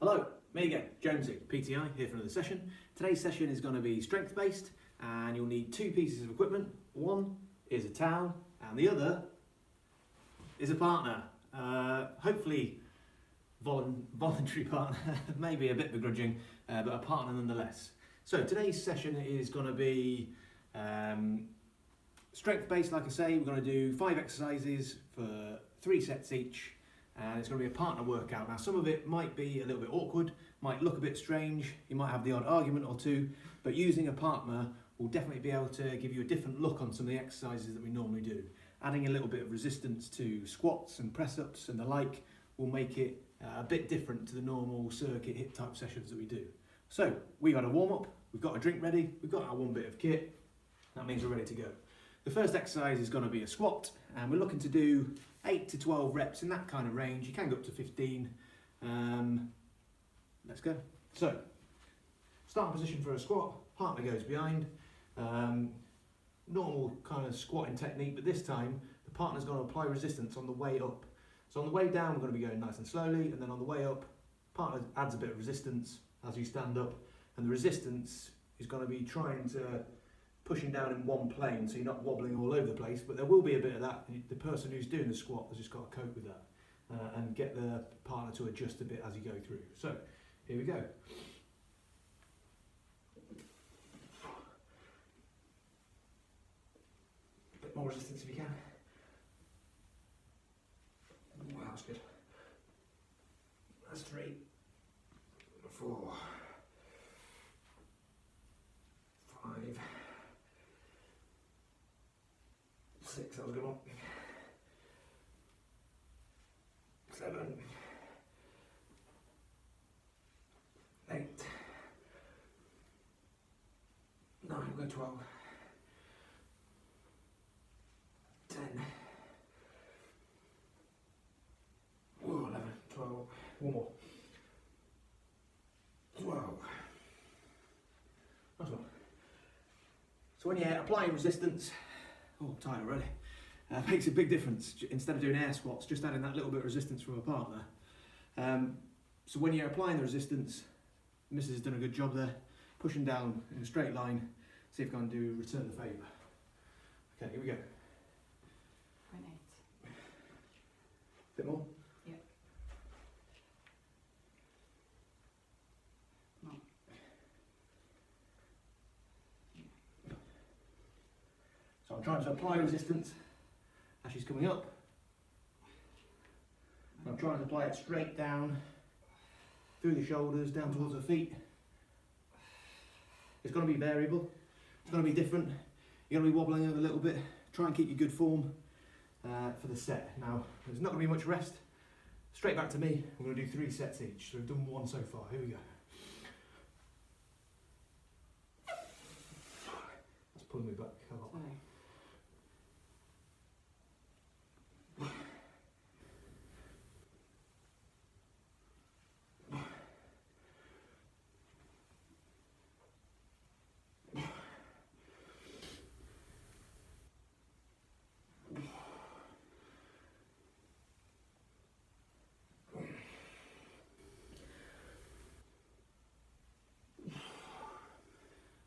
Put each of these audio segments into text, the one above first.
Hello, me again, Jonesy, PTI, here for another session. Today's session is going to be strength based and you'll need two pieces of equipment. One is a towel and the other is a partner. Hopefully voluntary partner, maybe a bit begrudging, but a partner nonetheless. So today's session is going to be strength based, like I say. We're going to do 5 exercises for 3 sets each. And it's going to be a partner workout. Now some of it might be a little bit awkward, might look a bit strange, you might have the odd argument or two, but using a partner will definitely be able to give you a different look on some of the exercises that we normally do. Adding a little bit of resistance to squats and press-ups and the like will make it a bit different to the normal circuit hit type sessions that we do. So we've had a warm-up, we've got a drink ready, we've got our one bit of kit, that means we're ready to go. The first exercise is going to be a squat, and we're looking to do 8 to 12 reps in that kind of range. You can go up to 15. Let's go. So, starting position for a squat, partner goes behind. Normal kind of squatting technique, but this time the partner's going to apply resistance on the way up. So on the way down, we're going to be going nice and slowly, and then on the way up, partner adds a bit of resistance as you stand up, and the resistance is going to be trying to pushing down in one plane, so you're not wobbling all over the place, but there will be a bit of that. The person who's doing the squat has just got to cope with that and get the partner to adjust a bit as you go through. So, here we go. A bit more resistance if you can. Wow, that's good. That's 3, 4, 5, 6, that was a good one. 7, 8, 9, we'll go 12, 10, 11, 12, one more, 12. Nice one. So when you're applying resistance, oh, I'm tired already. Makes a big difference. Instead of doing air squats, just adding that little bit of resistance from a partner. So when you're applying the resistance, Mrs. has done a good job there, pushing down in a straight line. See if I can do return the favour. Okay, here we go. 0.8. Bit more? Yeah. No. So I'm trying to apply resistance as she's coming up. I'm trying to apply it straight down, through the shoulders, down towards the feet. It's going to be variable, it's going to be different. You're going to be wobbling over a little bit. Try and keep your good form for the set. Now, there's not going to be much rest. Straight back to me, we're going to do 3 sets each. So we've done 1 so far, here we go. That's pulling me back a lot. Sorry.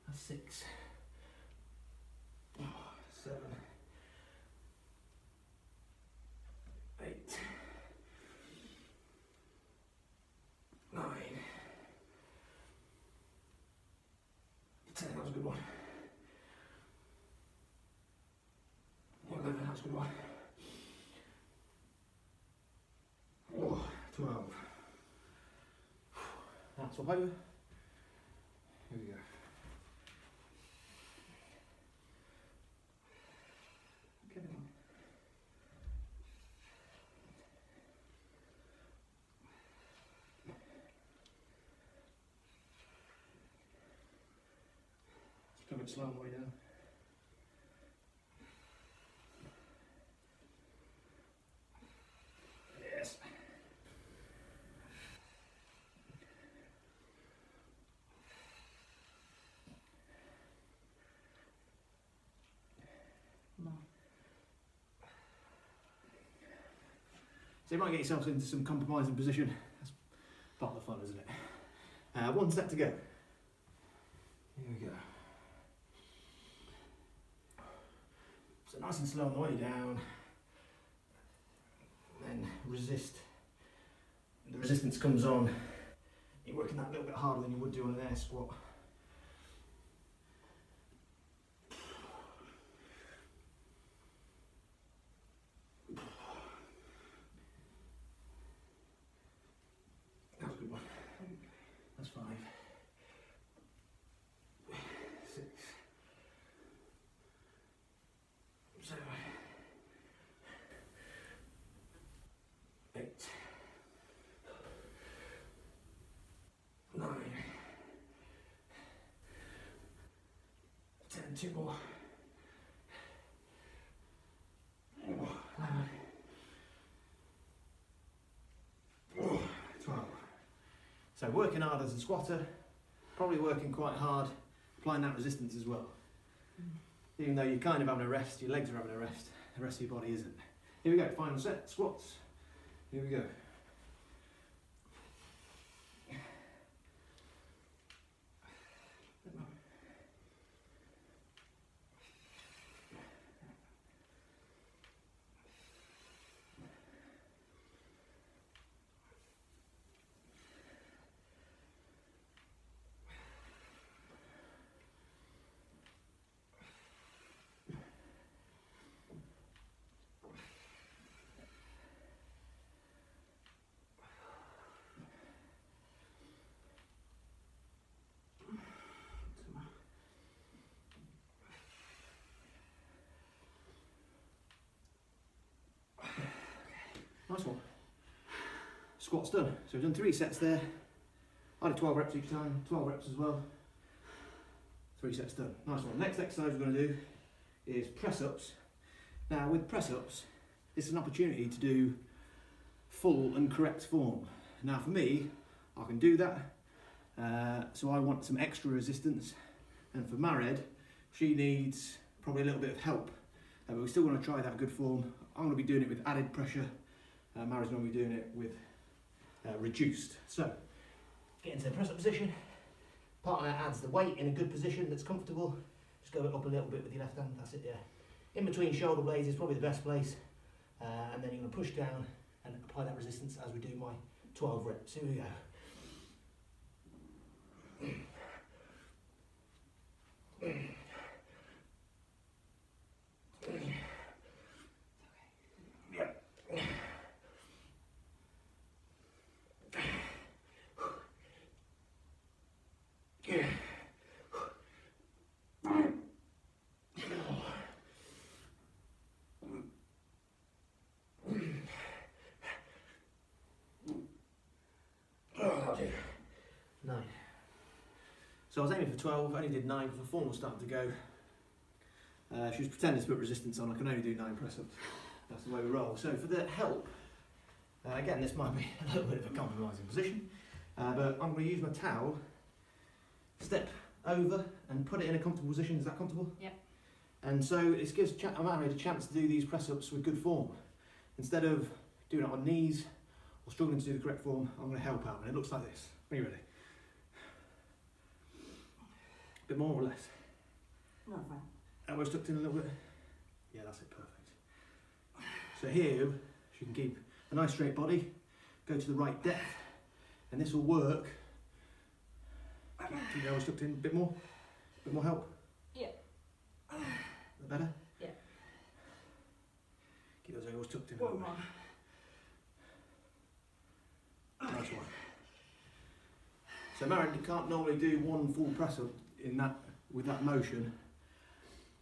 That's 6, 7, 8, 9, 10, that was a good one. 11, that was a good one. 12. That's all over. Here we go. Get it on. Just go a bit slow on the way down. Yes. No. So you might get yourself into some compromising position. That's part of the fun, isn't it? One set to go. Here we go. So nice and slow on the way down. Then resist. The resistance comes on. You're working that a little bit harder than you would do on an air squat. That was a good one. That's 5, 6, 7, 8, 9, 10, 2 more. 11, 12. So working hard as a squatter, probably working quite hard, applying that resistance as well. Even though you're kind of having a rest, your legs are having a rest, the rest of your body isn't. Here we go, final set, squats. Here we go. Nice one. Squats done. So we've done 3 sets there. I did 12 reps each time, 12 reps as well. 3 sets done. Nice one. Next exercise we're going to do is press ups. Now with press ups, it's an opportunity to do full and correct form. Now for me, I can do that. So I want some extra resistance. And for Mared, she needs probably a little bit of help. But we still want to try that good form. I'm going to be doing it with added pressure. Mared's going to be doing it with reduced. So, get into the press up position. Partner adds the weight in a good position that's comfortable. Just go up a little bit with your left hand, that's it, yeah. In between shoulder blades is probably the best place. And then you're going to push down and apply that resistance as we do my 12 reps. Here we go. Nine. So I was aiming for 12, only did 9 because the form was starting to go. She was pretending to put resistance on, I can only do 9 press-ups. That's the way we roll. So for the help, again this might be a little bit of a compromising position, but I'm going to use my towel, step over and put it in a comfortable position. Is that comfortable? Yep. And so it gives Mared a chance to do these press-ups with good form. Instead of doing it on knees or struggling to do the correct form, I'm going to help out, and it looks like this. Are you ready? A bit more or less? No, fine. Elbows tucked in a little bit? Yeah, that's it, perfect. So here, she can keep a nice straight body, go to the right depth, and this will work. Keep the elbows tucked in, a bit more help? Yeah. Is that better? Yeah. Keep those elbows tucked in a little bit. Nice one. So Mared can't normally do one full press up in that with that motion.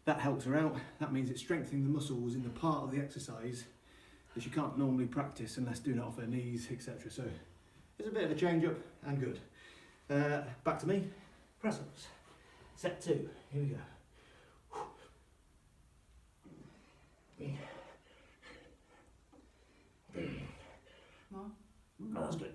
That helps her out. That means it's strengthening the muscles in the part of the exercise that she can't normally practice unless doing it off her knees, etc. So it's a bit of a change up and good. Back to me. Press ups. Set 2. Here we go. More? No, that's good.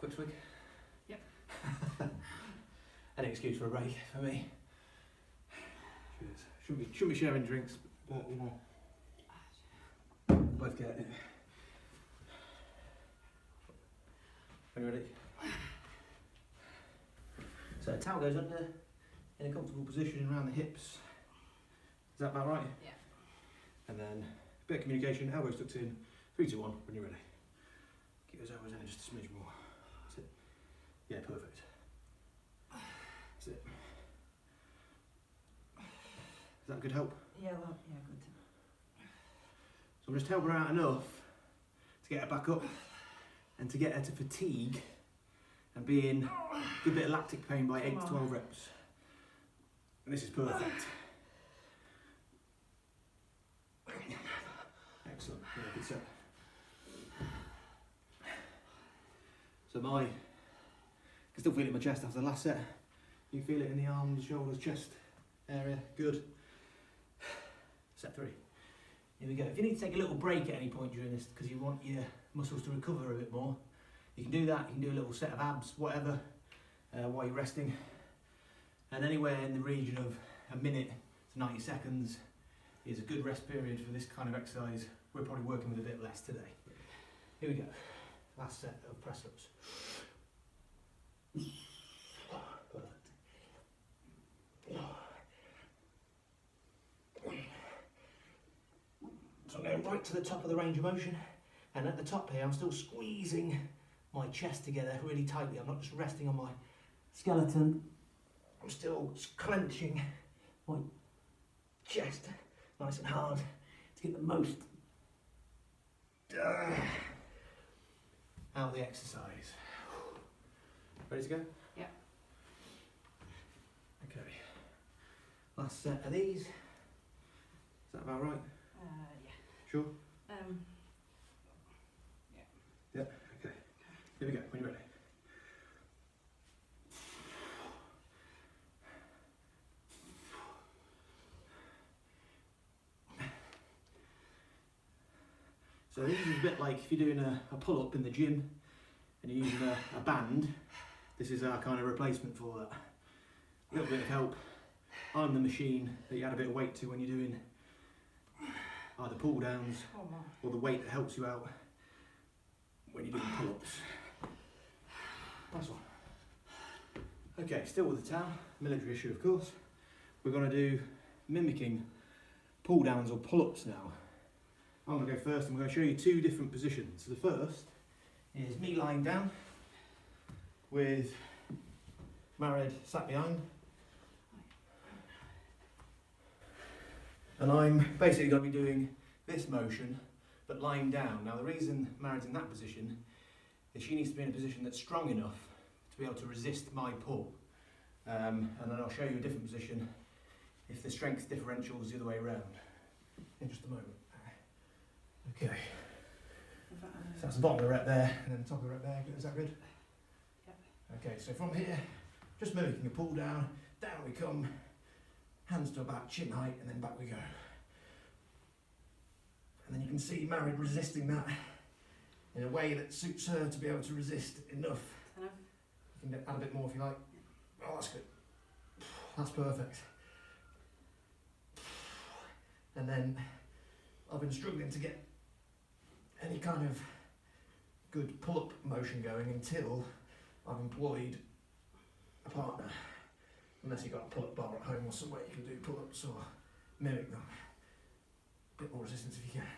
Quick swig? Yep. Any excuse for a break for me. Cheers. Shouldn't be sharing drinks, but you know. Both get it. Are you ready? So the towel goes under in a comfortable position around the hips. Is that about right? Yeah. And then a bit of communication, elbows tucked in. 3, 2, 1, when you're ready. Keep those elbows in just a smidge more. That's it. Yeah, perfect. That's it. Is that good help? Yeah, well, yeah, good. So I'm just helping her out enough to get her back up and to get her to fatigue and be in a good bit of lactic pain by 8 to 12 reps. And this is perfect. Excellent. Yeah, good set. So I can still feel it in my chest after the last set. You can feel it in the arms, shoulders, chest area. Good. Set 3. Here we go. If you need to take a little break at any point during this because you want your muscles to recover a bit more, you can do that. You can do a little set of abs, whatever, while you're resting. And anywhere in the region of a minute to 90 seconds is a good rest period for this kind of exercise. We're probably working with a bit less today. Here we go. Last set of press-ups. Perfect. So I'm going right to the top of the range of motion, and at the top here I'm still squeezing my chest together really tightly. I'm not just resting on my skeleton, I'm still clenching my chest nice and hard to get the most out of the exercise. Ready to go? Yeah. Okay. Last set of these. Is that about right? Yeah. Sure? Yeah. Yeah, okay. Here we go, when you're ready. So this is a bit like if you're doing a pull-up in the gym and you're using a band, this is our kind of replacement for that. A little bit of help. I'm the machine that you add a bit of weight to when you're doing either pull downs or the weight that helps you out when you're doing pull-ups. Nice one. Okay, still with the towel, military issue of course. We're going to do mimicking pull downs or pull-ups now. I'm going to go first and I'm going to show you 2 different positions. So the first is me lying down with Mared sat behind. And I'm basically going to be doing this motion but lying down. Now the reason Mared's in that position is she needs to be in a position that's strong enough to be able to resist my pull. And then I'll show you a different position if the strength differential is the other way around in just a moment. Okay, so that's the bottom of the rep there, and then the top of the rep there. Is that good? Yep. Okay, so from here, just mimicking a pull down, down we come, hands to about chin height, and then back we go. And then you can see Mared resisting that in a way that suits her to be able to resist enough. You can add a bit more if you like. Oh, that's good. That's perfect. And then I've been struggling to get any kind of good pull-up motion going until I've employed a partner. Unless you've got a pull-up bar at home or somewhere you can do pull-ups or mimic them. A bit more resistance if you can.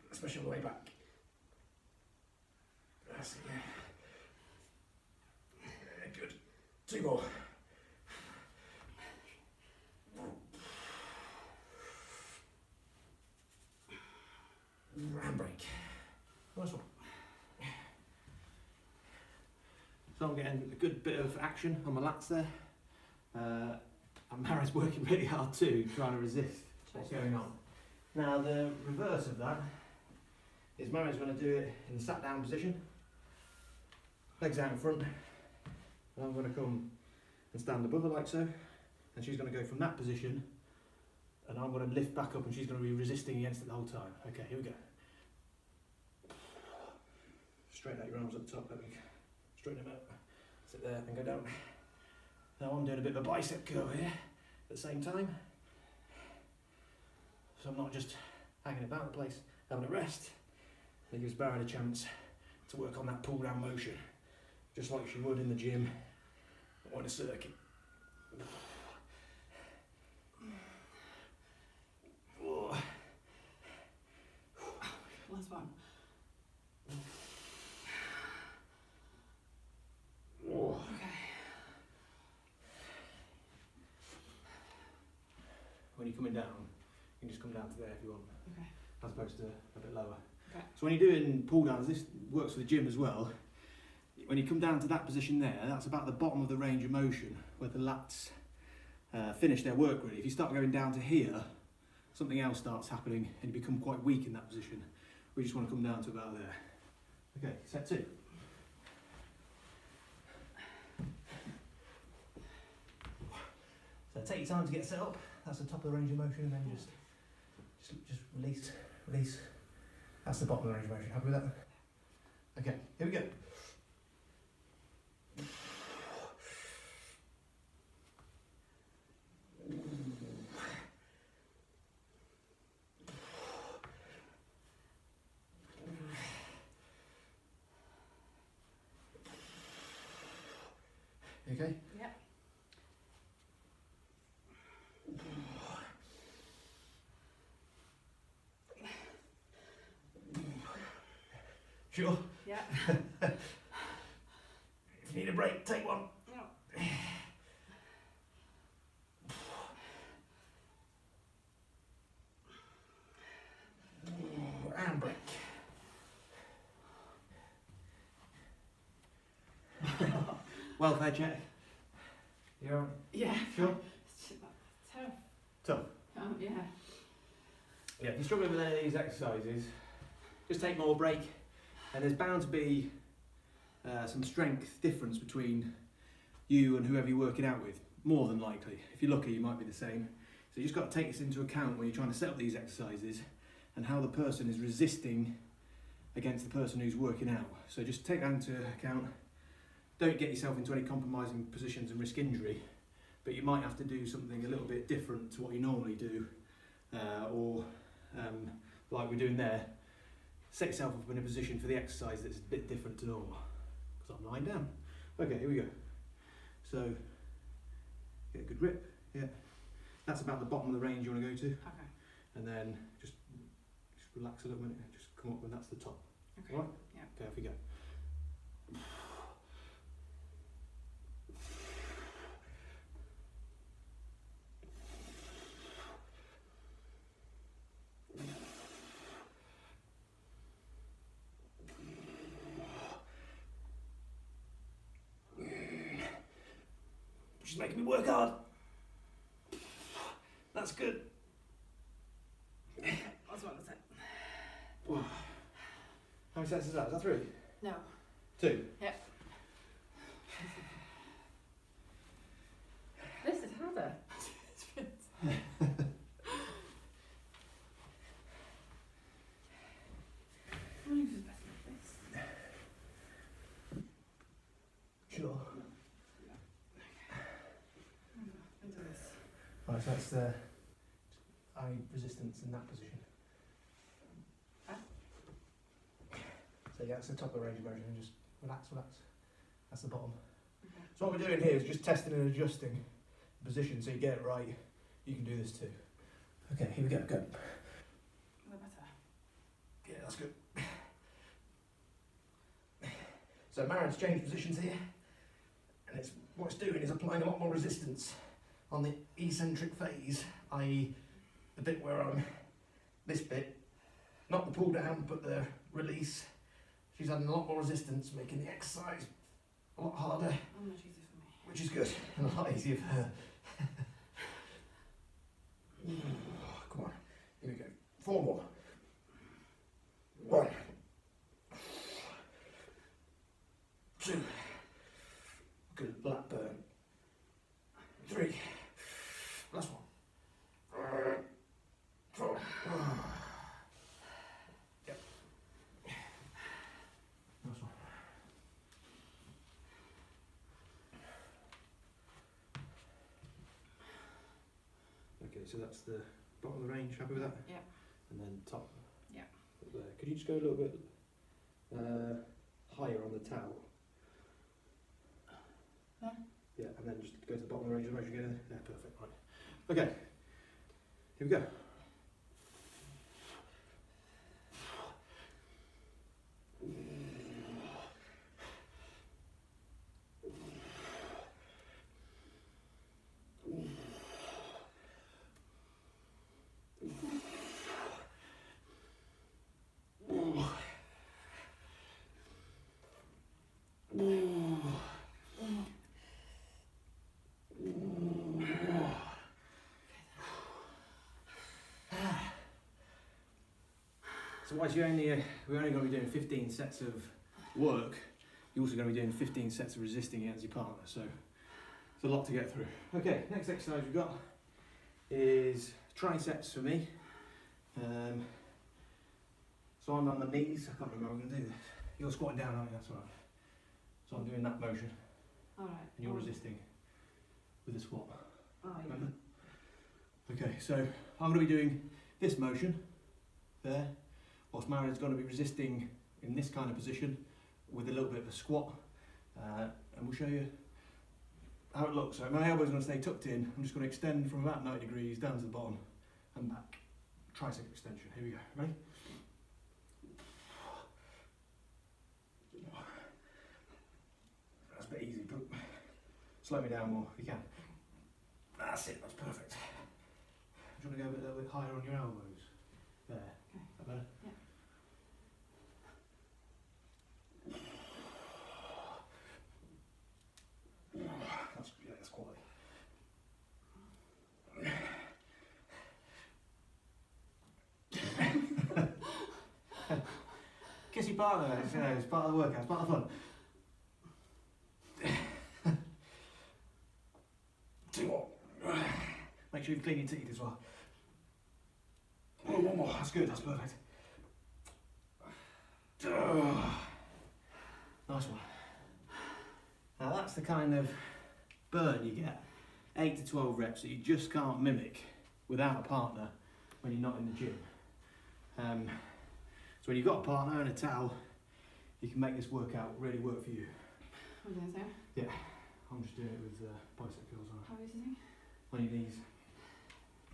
Especially on the way back. That's it, yeah. Yeah, good. 2 more. Handbrake. Nice one. So I'm getting a good bit of action on my lats there. And Mared's working really hard too, trying to resist what's going on. Now the reverse of that is Mared's going to do it in the sat down position. Legs out in front. And I'm going to come and stand above her like so. And she's going to go from that position. And I'm going to lift back up and she's going to be resisting against it the whole time. Okay, here we go. straighten out your arms at the top. Let me straighten them out. Sit there and go down. Now I'm doing a bit of a bicep curl here at the same time. So I'm not just hanging about the place, having a rest. It gives Baron a chance to work on that pull down motion, just like she would in the gym or in a circuit. Last one. Okay. When you're coming down, you can just come down to there if you want, Okay. as opposed to a bit lower. Okay. So when you're doing pull downs, this works for the gym as well. When you come down to that position there, that's about the bottom of the range of motion, where the lats finish their work really. If you start going down to here, something else starts happening and you become quite weak in that position. We just want to come down to about there. Okay, set 2. So take your time to get set up. That's the top of the range of motion, and then just release. That's the bottom of the range of motion. Happy with that? Okay, here we go. Okay? Yep. Sure? Yeah. If you need a break, take one. No. And break. Welfare check. You alright? Yeah. Sure? Tough. Tough. Yeah. Yeah, if you're struggling with any of these exercises, just take more break, and there's bound to be some strength difference between you and whoever you're working out with, more than likely. If you're lucky, you might be the same. So you just got to take this into account when you're trying to set up these exercises and how the person is resisting against the person who's working out. So just take that into account. Don't get yourself into any compromising positions and risk injury, but you might have to do something a little bit different to what you normally do, or like we're doing there, set yourself up in a position for the exercise that's a bit different to normal, because I'm lying down. Okay, here we go. So, get a good grip, yeah. That's about the bottom of the range you want to go to, Okay. and then just relax a little minute, just come up when that's the top. Okay. Alright? Yeah. Okay, off we go. She's making me work hard. That's good. That's one, that's it. How many sets is that? Is that 3? No. 2? Yep. This is harder. Mine's just better like this. Sure. Into this. Right, so that's the eye resistance in that position. Huh? So yeah, that's the top of the range of motion, and just relax. That's the bottom. Okay. So what we're doing here is just testing and adjusting the position so you get it right. You can do this too. Okay, here we go, go. The better. Yeah, that's good. So Marin's changed positions here, and what it's doing is applying a lot more resistance on the eccentric phase, i.e. the bit where I'm, this bit, not the pull down, but the release. She's adding a lot more resistance, making the exercise a lot harder, Oh, much easier for me. which is good, and a lot easier for her. Come on, here we go. 4 more. 1, 2, good black burn. 3, last one. 4. Yep. Last one. so that's the bottom of the range, happy with that? Yeah. And then top. Yeah. Up there. Could you just go a little bit higher on the towel? There? Yeah, and then just go to the bottom of the range of motion again. Yeah, perfect, right. Okay, here we go. So whilst we're only going to be doing 15 sets of work, you're also going to be doing 15 sets of resisting against your partner, so it's a lot to get through. Okay, next exercise we've got is triceps for me. So I'm on the knees, I can't remember how I'm going to do this. You're squatting down, aren't you? That's all right. So I'm doing that motion, All right. and you're resisting with the squat. Oh, yeah. Remember? Okay, so I'm going to be doing this motion there, whilst Mara's going to be resisting in this kind of position with a little bit of a squat, and we'll show you how it looks. So my elbow's going to stay tucked in. I'm just going to extend from about 90 degrees down to the bottom and back. Tricep extension. Here we go. Ready? That's a bit easy, but slow me down more if you can. That's it, that's perfect. Do you want to go a little bit higher on your elbows? There. Okay. Is that better? Yeah. That's quality. Kiss your partner, it's part of the workout, it's part of the fun. Make sure you clean your teeth as well. Oh, one more, that's good, that's perfect. Nice one. Now that's the kind of burn you get, 8 to 12 reps that you just can't mimic without a partner when you're not in the gym. So when you've got a partner and a towel, you can make this workout really work for you. What are you doing, Yeah, I'm just doing it with bicep curls on. How are you sitting? On your knees.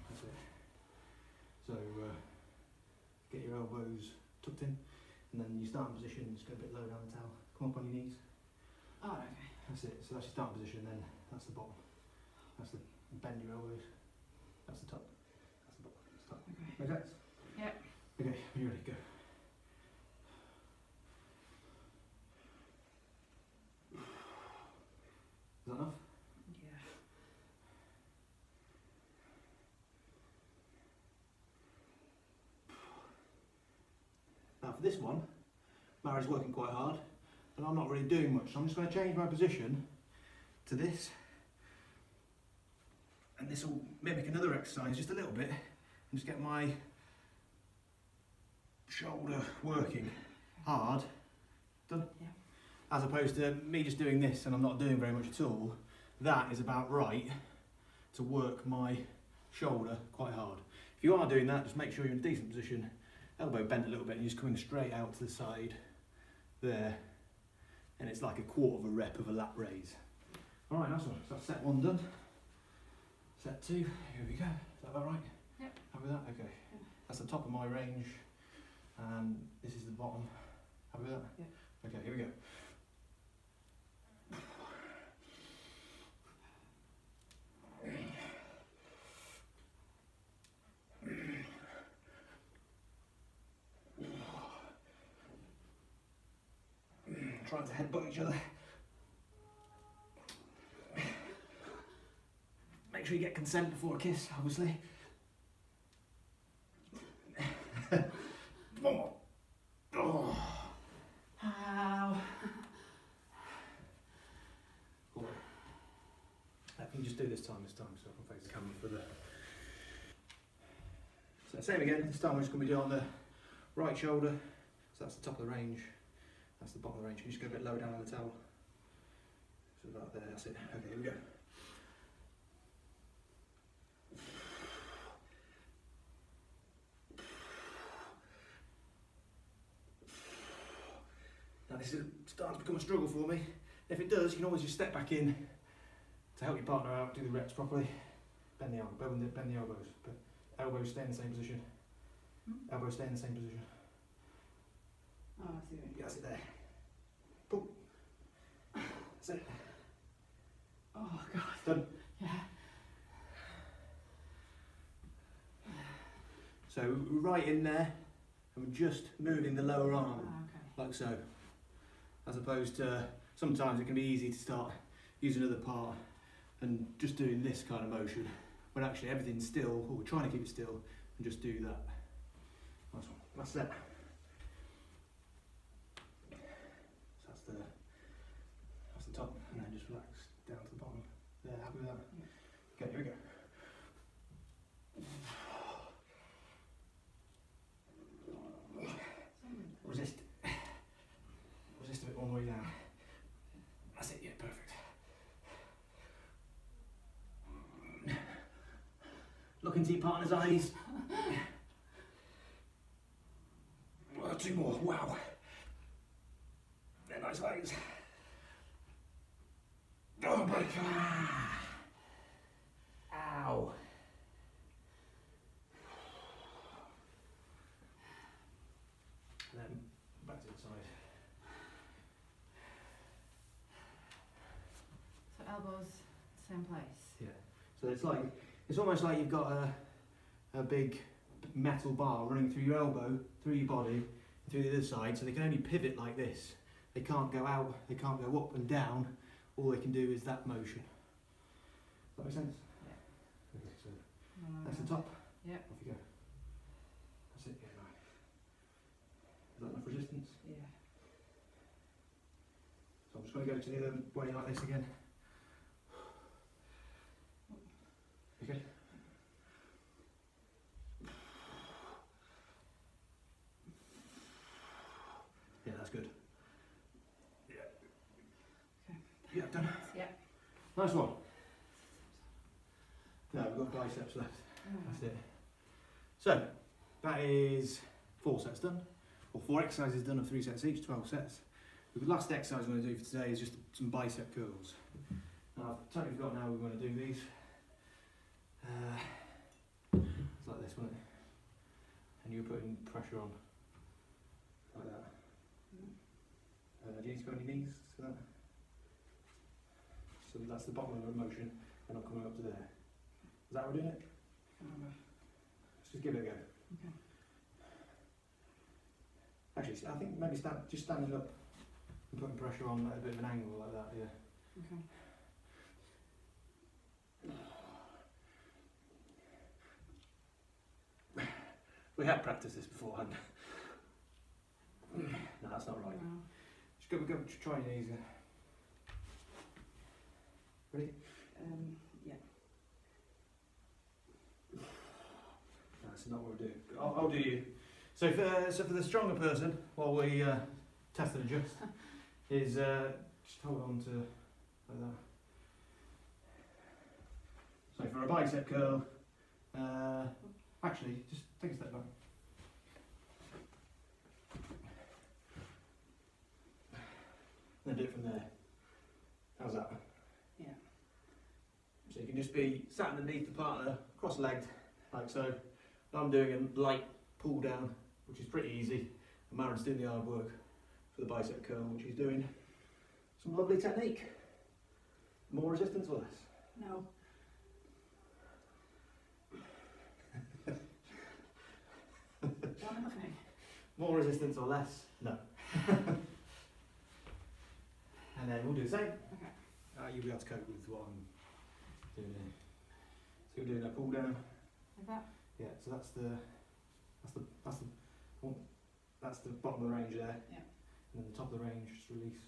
That's it. So get your elbows tucked in, and then you start in position, just go a bit lower down the towel. Come up on your knees. Oh, okay. That's it. So that's your starting position, and then that's the bottom. That's the bend your elbows. That's the top. That's the bottom. That's the top. Okay. Make sense? Yep. Okay, when you're ready, go. Is that enough? Yeah. Now for this one, Mara's working quite hard, and I'm not really doing much, so I'm just going to change my position to this, and this will mimic another exercise just a little bit, and just get my shoulder working hard. Done? Yeah. As opposed to me just doing this and I'm not doing very much at all. That is about right to work my shoulder quite hard. If you are doing that, just make sure you're in a decent position, elbow bent a little bit, and you're just coming straight out to the side there, and it's like a quarter of a rep of a lat raise. All right, nice one. So that's set 1 done. Set 2, here we go. Is that about right? Yep. Happy with that? Okay. Yeah. That's the top of my range, and this is the bottom. Happy with that? Yeah. Okay, here we go. Trying to headbutt each other. Make sure you get consent before a kiss, obviously. Oh. Ow. Cool. I can just do this time, so I can face the camera for the... So same again, this time we're just going to be doing on the right shoulder. So that's the top of the range. That's the bottom of the range. You just go a bit lower down on the towel. So about there, that's it. Okay, here we go. this is starting to become a struggle for me. If it does, you can always just step back in to help your partner out, do the reps properly. Bend the elbows. But elbows stay in the same position. Elbows stay in the same position. Oh, I see what you mean. Yeah, that's it there. Boom. That's it. Oh, God. Done. Yeah. So right in there, and we're just moving the lower arm, Okay. like so. As opposed to, sometimes it can be easy to start using another part and just doing this kind of motion, when actually everything's still, or we're trying to keep it still, and just do that. Nice one. That's it. So that's the top, and then just relax down to the bottom. Yeah, happy with that? Yeah. Okay, here we go. Resist. Resist a bit one way down. That's it, yeah, perfect. Look into your partner's eyes. Well, two more, wow. They're nice legs. Oh, break. Ow. And then back to the side. So elbows, same place. Yeah. So it's almost like you've got a big metal bar running through your elbow, through your body, through the other side. So they can only pivot like this. They can't go out. They can't go up and down. All they can do is that motion. Does that make sense? Yeah. Okay, so that's the top. Yeah. Off you go. That's it. Yeah, right. Is that enough resistance? Yeah. So I'm just going to go to the other way like this again. Okay. Yeah, that's good. Yeah. Okay. Yeah, done. Yeah. Nice one. No, we've got biceps left. That's it. So, that is 4 sets done, or 4 exercises done of 3 sets each, 12 sets. The last exercise we're going to do for today is just some bicep curls. Now, I've totally forgotten how we're going to do these. It's like this, won't it? And you're putting pressure on, like that. Do you need to go on your knees to that? So that's the bottom of the motion, and I'm coming up to there. Is that how we're doing it? Let's just give it a go. Okay. Actually, I think maybe just standing up and putting pressure on at a bit of an angle like that, yeah. Okay. We have practiced this beforehand. No, that's not right. Wow. Just go try your knees. Ready? Yeah. That's not what we're doing. I'll do you. So for the stronger person, while we test and adjust, is just hold on to like that. So for a bicep curl, actually just take a step back. Then do it from there. How's that? Yeah. So you can just be sat underneath the partner, cross-legged, like so. I'm doing a light pull down, which is pretty easy. And Maren's doing the hard work for the bicep curl, which he's doing. Some lovely technique. More resistance or less? No. One thing. More resistance or less? No. And then we'll do the same. Okay. You'll be able to cope with what I'm doing here. So we're doing a pull down. Like that? Yeah, so that's the bottom of the range there. Yeah. And then the top of the range, just release,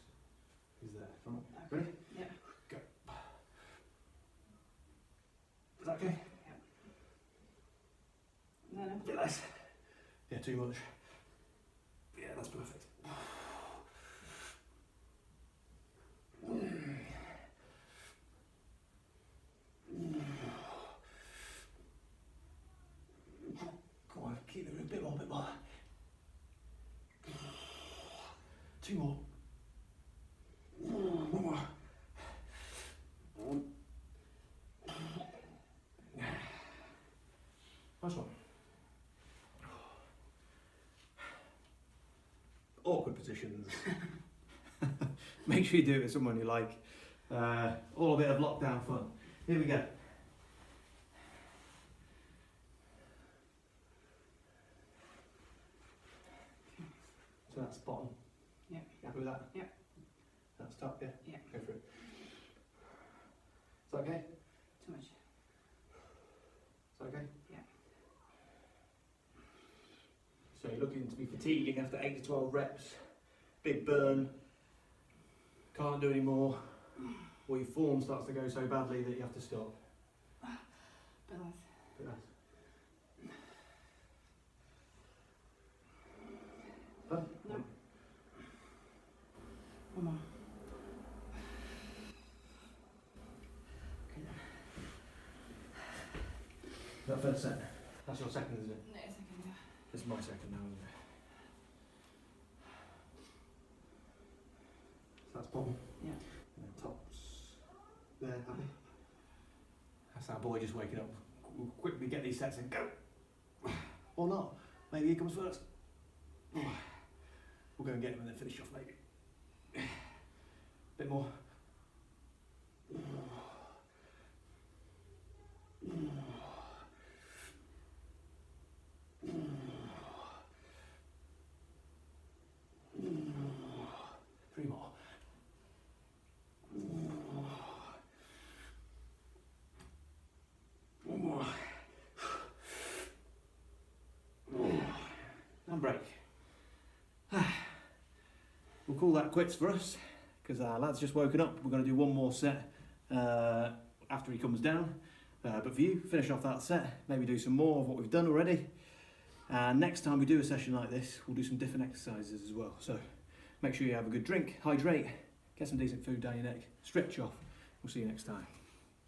is there. Right. Okay. Ready? Yeah. Go. Is that okay? No, no. A bit less. Yeah, too much. Yeah, that's perfect. Go on, keep it a bit more, 2 more. Nice one. Awkward positions. Make sure you do it with someone you like. All a bit of lockdown fun. Here we go. So that's bottom. Yeah. You happy with that? Yeah. That's top, yeah? Yeah. Go for it. Is that okay? Too much. Is that okay? Yeah. So you're looking to be fatiguing after 8 to 12 reps. Big burn. Can't do any more. Or your form starts to go so badly that you have to stop. But less. Bit less. Done? No. One more. Okay then. That first set. That's your second, isn't it? No, second. Yeah. This is my second now, isn't it? So that's bottom. Yeah. And then tops. There, happy? That's our boy just waking up. We'll quickly get these sets in. Go! Or not. Maybe he comes first. We'll go and get him and then finish off maybe. Bit more. 3 more. And break. We'll call that quits for us because our lad's just woken up. We're going to do one more set after he comes down. But for you, finish off that set, maybe do some more of what we've done already. And next time we do a session like this, we'll do some different exercises as well. So make sure you have a good drink, hydrate, get some decent food down your neck, stretch off. We'll see you next time.